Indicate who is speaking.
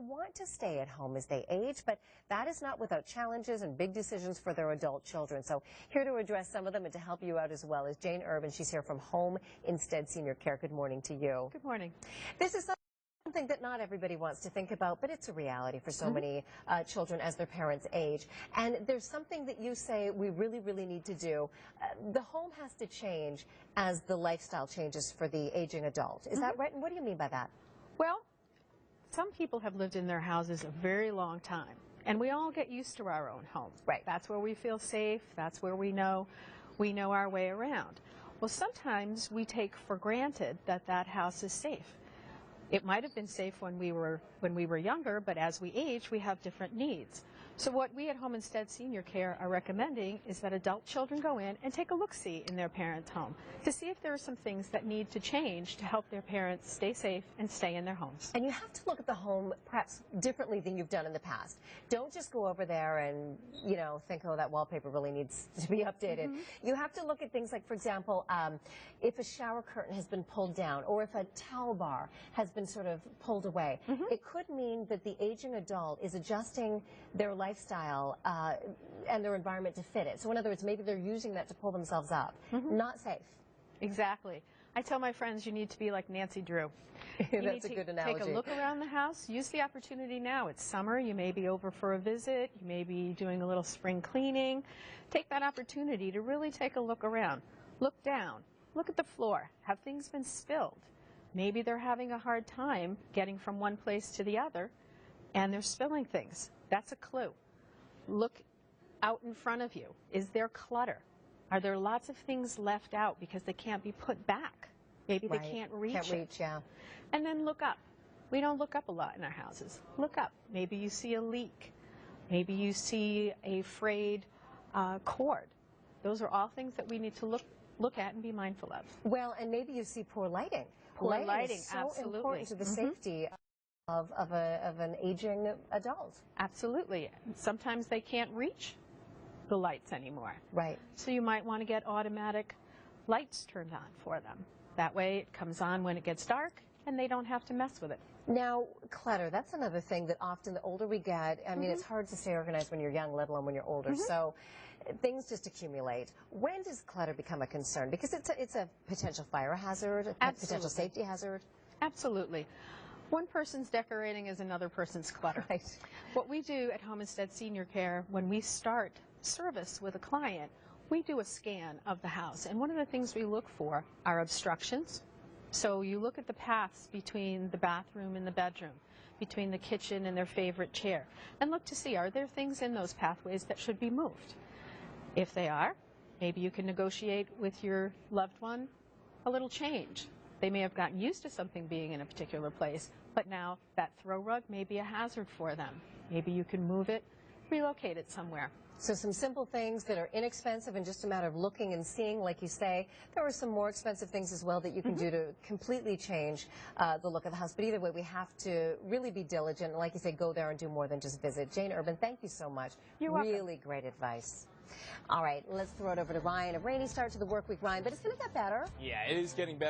Speaker 1: want to stay at home as they age, but that is not without challenges and big decisions for their adult children. So here to address some of them and to help you out as well is Jane Urban. She's here from Home Instead Senior Care. Good morning to you.
Speaker 2: Good morning.
Speaker 1: This is something that not everybody wants to think about, but it's a reality for so many children as their parents age. And there's something that you say we really need to do. The home has to change as the lifestyle changes for the aging adult. Is that right? And what do you mean by that?
Speaker 2: Well, some people have lived in their houses a very long time, and we all get used to our own home.
Speaker 1: Right.
Speaker 2: That's where we feel safe. That's where we know our way around. Well, sometimes we take for granted that that house is safe. It might have been safe when we were younger, but as we age, we have different needs. So what we at Home Instead Senior Care are recommending is that adult children go in and take a look-see in their parents' home to see if there are some things that need to change to help their parents stay safe and stay in their homes.
Speaker 1: And you have to look at the home perhaps differently than you've done in the past. Don't just go over there and, you know, think, oh, that wallpaper really needs to be updated. You have to look at things like, for example, if a shower curtain has been pulled down or if a towel bar has been sort of pulled away. It could mean that the aging adult is adjusting their lifestyle and their environment to fit it. So in other words, maybe they're using that to pull themselves up. Not safe.
Speaker 2: Exactly. I tell my friends you need to be like Nancy Drew.
Speaker 1: That's a good analogy.
Speaker 2: Take a look around the house. Use the opportunity now. It's summer. You may be over for a visit. You may be doing a little spring cleaning. Take that opportunity to really take a look around. Look down. Look at the floor. Have things been spilled? Maybe they're having a hard time getting from one place to the other, and they're spilling things. That's a clue. Look out in front of you. Is there clutter? Are there lots of things left out because they can't be put back? Maybe they can't reach it. And then look up. We don't look up a lot in our houses. Look up. Maybe you see a leak. Maybe you see a frayed cord. Those are all things that we need to look at and be mindful of.
Speaker 1: Well, and maybe you see poor lighting.
Speaker 2: Poor lighting
Speaker 1: is so
Speaker 2: absolutely
Speaker 1: important to the safety of an aging adult.
Speaker 2: Absolutely. Sometimes they can't reach the lights anymore.
Speaker 1: Right.
Speaker 2: So you might want to get automatic lights turned on for them. That way it comes on when it gets dark and they don't have to mess with it.
Speaker 1: Now, clutter, that's another thing that often the older we get, I mean, it's hard to stay organized when you're young, let alone when you're older. So things just accumulate. When does clutter become a concern? Because it's a potential fire hazard, a potential safety hazard.
Speaker 2: Absolutely. One person's decorating is another person's clutter.
Speaker 1: Right.
Speaker 2: What we do at Home Instead Senior Care, when we start service with a client, we do a scan of the house. And one of the things we look for are obstructions. So you look at the paths between the bathroom and the bedroom, between the kitchen and their favorite chair, and look to see, are there things in those pathways that should be moved? If they are, maybe you can negotiate with your loved one a little change. They may have gotten used to something being in a particular place, but now that throw rug may be a hazard for them. Maybe you can move it, relocate it somewhere.
Speaker 1: So some simple things that are inexpensive and just a matter of looking and seeing, like you say. There are some more expensive things as well that you can do to completely change the look of the house. But either way, we have to really be diligent. And like you say, go there and do more than just visit. Jane Urban, thank you so much.
Speaker 2: You're welcome.
Speaker 1: Really great advice. All right, let's throw it over to Ryan. A rainy start to the work week, Ryan, but it's going to get better.
Speaker 3: Yeah, it is getting better.